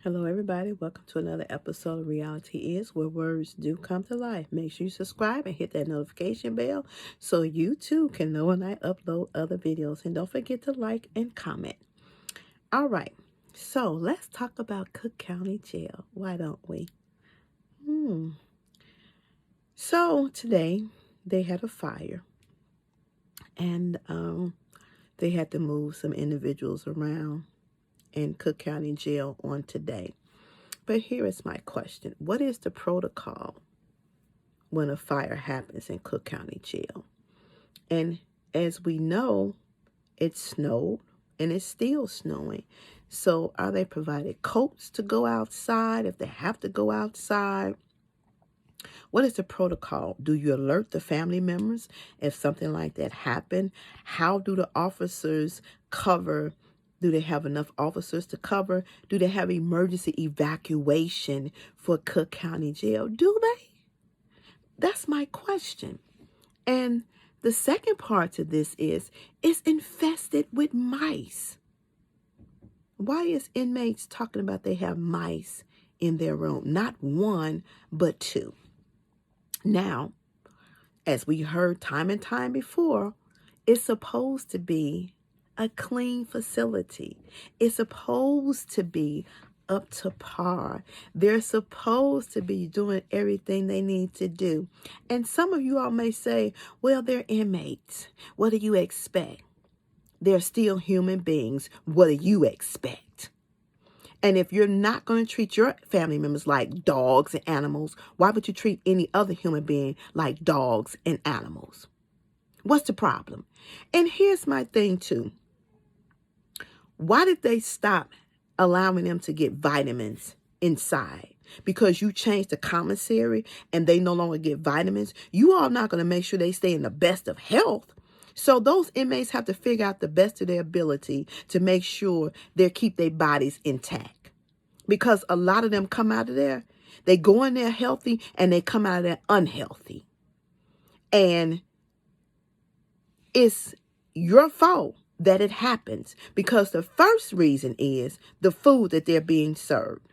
Hello, everybody. Welcome to another episode of Reality Is, where words do come to life. Make sure you subscribe and hit that notification bell so you too can know when I upload other videos. And don't forget to like and comment. All right. So let's talk about Cook County Jail. Why don't we? So today they had a fire, and they had to move some individuals around in Cook County Jail on today. But here is my question. What is the protocol when a fire happens in Cook County Jail? And as we know, it snowed and it's still snowing. So are they provided coats to go outside if they have to go outside? What is the protocol? Do you alert the family members if something like that happened? How do the officers cover? Do they have enough officers to cover? Do they have emergency evacuation for Cook County Jail? Do they? That's my question. And the second part to this is it's infested with mice. Why is inmates talking about they have mice in their room? Not one, but two. Now, as we heard time and time before, it's supposed to be a clean facility. It's supposed to be up to par. They're supposed to be doing everything they need to do. And some of you all may say, well, they're inmates. What do you expect? They're still human beings. What do you expect? And if you're not going to treat your family members like dogs and animals, why would you treat any other human being like dogs and animals? What's the problem? And here's my thing too. Why did they stop allowing them to get vitamins inside? Because you changed the commissary and they no longer get vitamins. You are not going to make sure they stay in the best of health. So those inmates have to figure out the best of their ability to make sure they keep their bodies intact. Because a lot of them come out of there, they go in there healthy and they come out of there unhealthy. And it's your fault that it happens because the first reason is the food that they're being served.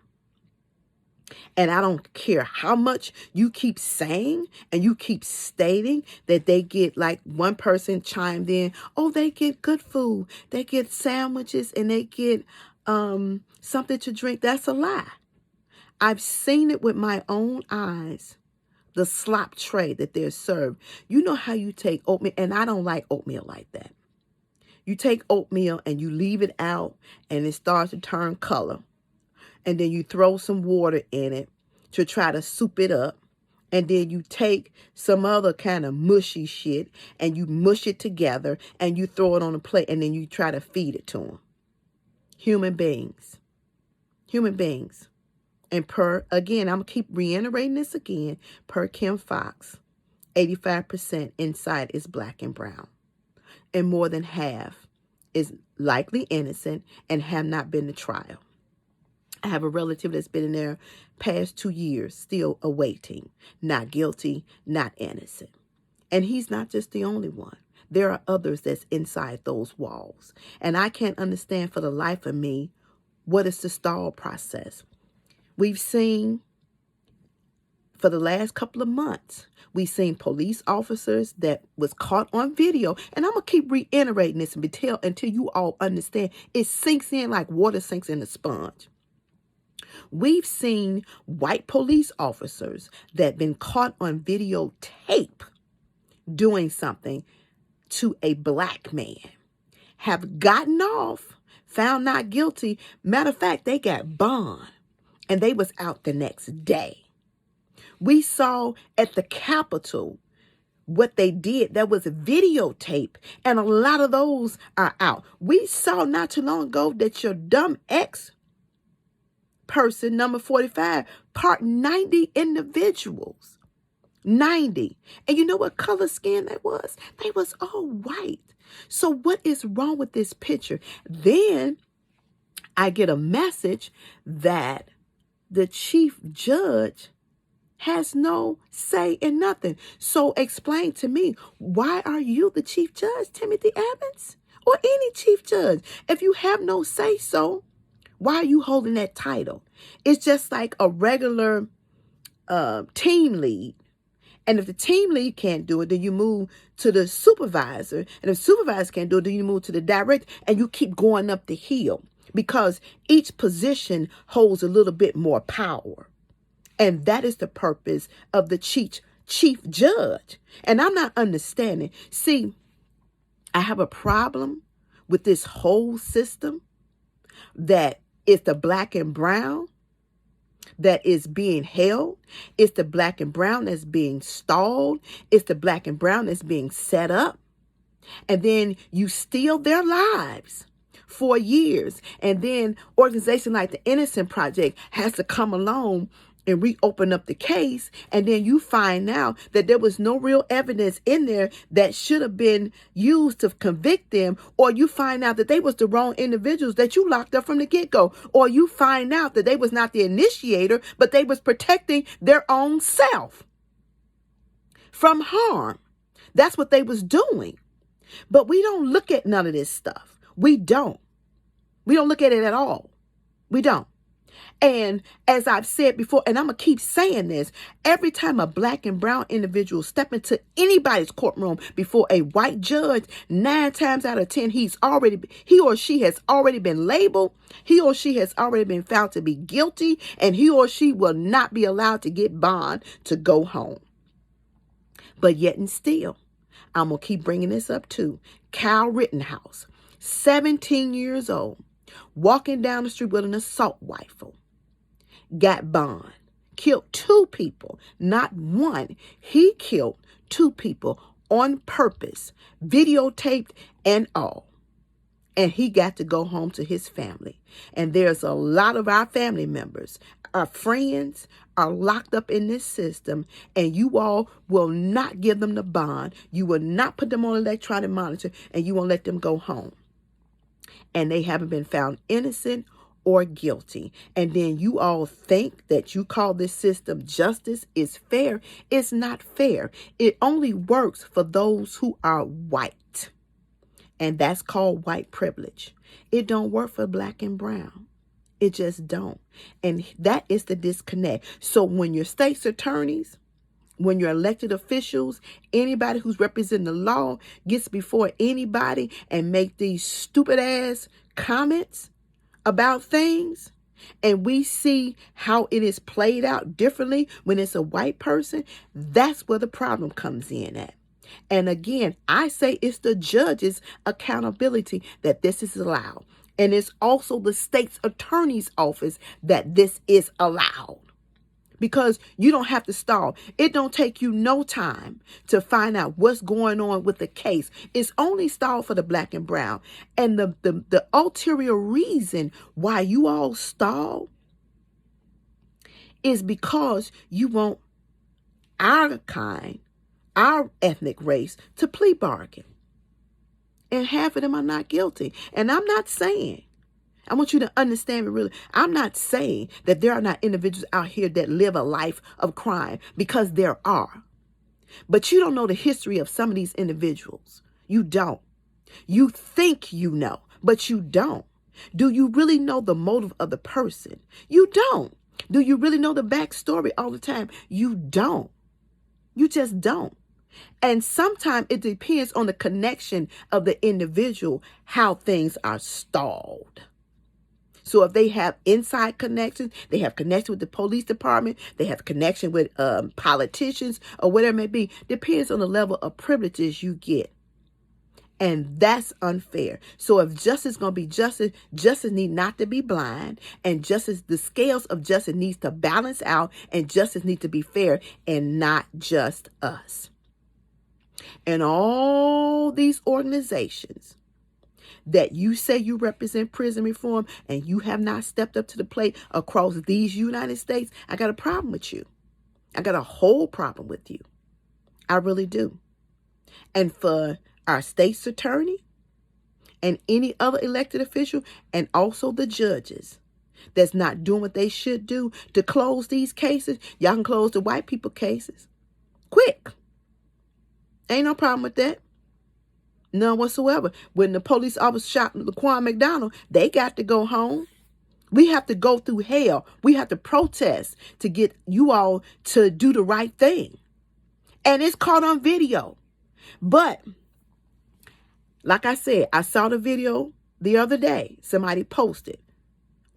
And I don't care how much you keep saying and you keep stating that they get, like one person chimed in, oh, they get good food. They get sandwiches and they get something to drink. That's a lie. I've seen it with my own eyes. The slop tray that they're served. You know how you take oatmeal, and I don't like oatmeal like that. You take oatmeal and you leave it out and it starts to turn color. And then you throw some water in it to try to soup it up. And then you take some other kind of mushy shit and you mush it together and you throw it on a plate and then you try to feed it to them. Human beings. Human beings. And again, I'm going to keep reiterating this again, per Kim Fox, 85% inside is black and brown. And more than half is likely innocent and have not been to trial. I have a relative that's been in there past 2 years, still awaiting, not guilty, not innocent. And he's not just the only one. There are others that's inside those walls. And I can't understand for the life of me what is the stall process. We've seen for the last couple of months, we've seen police officers that was caught on video. And I'm going to keep reiterating this until you all understand. It sinks in like water sinks in a sponge. We've seen white police officers that been caught on videotape doing something to a black man, have gotten off, found not guilty. Matter of fact, they got bond and they was out the next day. We saw at the Capitol what they did. There was a videotape and a lot of those are out. We saw not too long ago that your dumb ex person, number 45, part 90 individuals. 90. And you know what color skin that was? They was all white. So what is wrong with this picture? Then I get a message that the chief judge has no say in nothing. So explain to me, why are you the chief judge, Timothy Evans? Or any chief judge? If you have no say so, Why are you holding that title? It's just like a regular team lead. And if the team lead can't do it, then you move to the supervisor. And if the supervisor can't do it, then you move to the director. And you keep going up the hill because each position holds a little bit more power. And that is the purpose of the chief judge. And I'm not understanding. See, I have a problem with this whole system that it's the black and brown that is being held. It's the black and brown that's being stalled. It's the black and brown that's being set up. And then you steal their lives for years. And then organizations like the Innocent Project has to come along and reopen up the case. And then you find out that there was no real evidence in there that should have been used to convict them. Or you find out that they was the wrong individuals that you locked up from the get-go. Or you find out that they was not the initiator, but they was protecting their own self from harm. That's what they was doing. But we don't look at none of this stuff. We don't. We don't look at it at all. We don't. And as I've said before, and I'm going to keep saying this, every time a black and brown individual step into anybody's courtroom before a white judge, 9 times out of 10, he or she has already been labeled. He or she has already been found to be guilty, and he or she will not be allowed to get bond to go home. But yet and still, I'm going to keep bringing this up too. Kyle Rittenhouse, 17 years old, walking down the street with an assault rifle, got bond, killed 2 people, not one. He killed 2 people on purpose, videotaped and all. And he got to go home to his family. And there's a lot of our family members, our friends, are locked up in this system, and you all will not give them the bond. You will not put them on electronic monitor, and you won't let them go home. And they haven't been found innocent or guilty. And then you all think that you call this system justice is fair. It's not fair. It only works for those who are white. And that's called white privilege. It don't work for black and brown. It just don't. And that is the disconnect. So when your state's attorneys, when your elected officials, anybody who's representing the law gets before anybody and make these stupid ass comments about things, and we see how it is played out differently when it's a white person, that's where the problem comes in at. And again, I say it's the judge's accountability that this is allowed. And it's also the state's attorney's office that this is allowed. Because you don't have to stall. It don't take you no time to find out what's going on with the case. It's only stalled for the black and brown. And the ulterior reason why you all stall is because you want our kind, our ethnic race, to plea bargain. And half of them are not guilty. And I'm not saying, I want you to understand me really. I'm not saying that there are not individuals out here that live a life of crime, because there are. But you don't know the history of some of these individuals. You don't. You think you know, but you don't. Do you really know the motive of the person? You don't. Do you really know the backstory all the time? You don't. You just don't. And sometimes it depends on the connection of the individual, how things are stalled. So if they have inside connections, they have connection with the police department, they have connection with politicians or whatever it may be, depends on the level of privileges you get. And that's unfair. So if justice is going to be justice, justice need not to be blind, and justice, the scales of justice needs to balance out, and justice needs to be fair and not just us. And all these organizations that you say you represent prison reform and you have not stepped up to the plate across these United States, I got a problem with you. I got a whole problem with you. I really do. And for our state's attorney and any other elected official, and also the judges that's not doing what they should do to close these cases, y'all can close the white people cases quick. Ain't no problem with that. None whatsoever. When the police officer shot Laquan McDonald, they got to go home. We have to go through hell. We have to protest to get you all to do the right thing. And it's caught on video. But like I said, I saw the video the other day. Somebody posted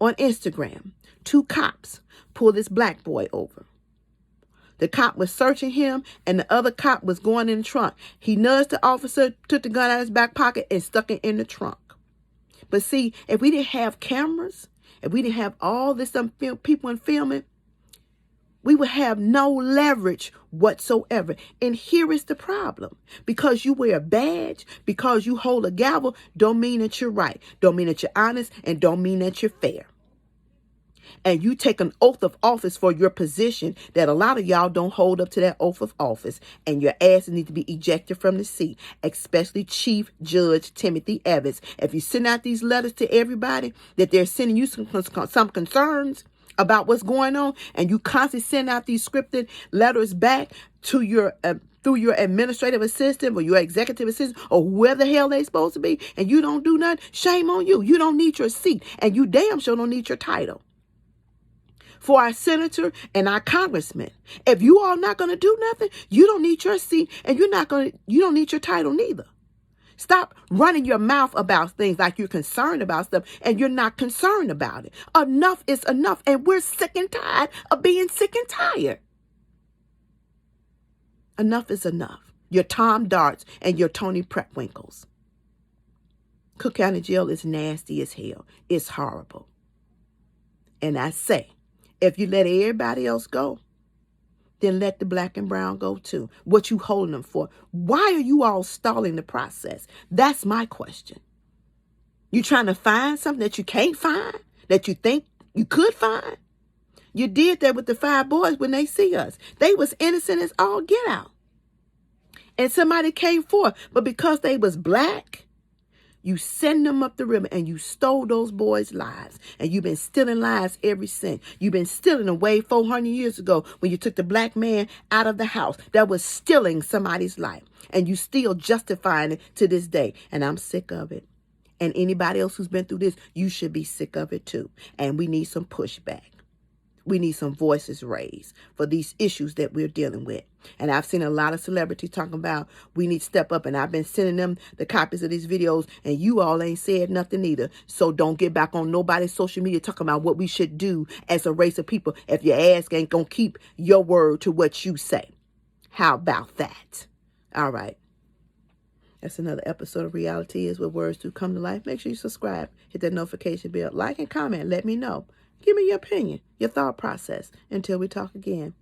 on Instagram. 2 cops pulled this black boy over. The cop was searching him, and the other cop was going in the trunk. He nudged the officer, took the gun out of his back pocket, and stuck it in the trunk. But see, if we didn't have cameras, if we didn't have all this people in filming, we would have no leverage whatsoever. And here is the problem. Because you wear a badge, because you hold a gavel, don't mean that you're right. Don't mean that you're honest, and don't mean that you're fair. And you take an oath of office for your position that a lot of y'all don't hold up to that oath of office. And your asses need to be ejected from the seat, especially Chief Judge Timothy Evans. If you send out these letters to everybody that they're sending you some concerns about what's going on, and you constantly send out these scripted letters back to your through your administrative assistant or your executive assistant or whoever the hell they supposed to be, and you don't do nothing, shame on you. You don't need your seat, and you damn sure don't need your title. For our senator and our congressmen, if you all not going to do nothing, you don't need your seat, and you don't need your title neither. Stop running your mouth about things like you're concerned about stuff and you're not concerned about it. Enough is enough, and we're sick and tired of being sick and tired. Enough is enough. Your Tom Darts and your Tony Prepwinkles. Cook County Jail is nasty as hell. It's horrible. And I say, if you let everybody else go, then let the black and brown go too. What you holding them for? Why are you all stalling the process? That's my question. You trying to find something that you can't find, that you think you could find? You did that with the 5 boys when they see us. They was innocent as all get out. And somebody came forth, but because they was black, you send them up the river and you stole those boys' lives. And you've been stealing lives ever since. You've been stealing away 400 years ago when you took the black man out of the house. That was stealing somebody's life. And you still justifying it to this day. And I'm sick of it. And anybody else who's been through this, you should be sick of it too. And we need some pushback. We need some voices raised for these issues that we're dealing with. And I've seen a lot of celebrities talking about we need to step up. And I've been sending them the copies of these videos. And you all ain't said nothing either. So don't get back on nobody's social media talking about what we should do as a race of people if your ass ain't going to keep your word to what you say. How about that? All right. That's another episode of Reality Is Where Words Do Come to Life. Make sure you subscribe. Hit that notification bell. Like and comment. Let me know. Give me your opinion, your thought process. Until we talk again.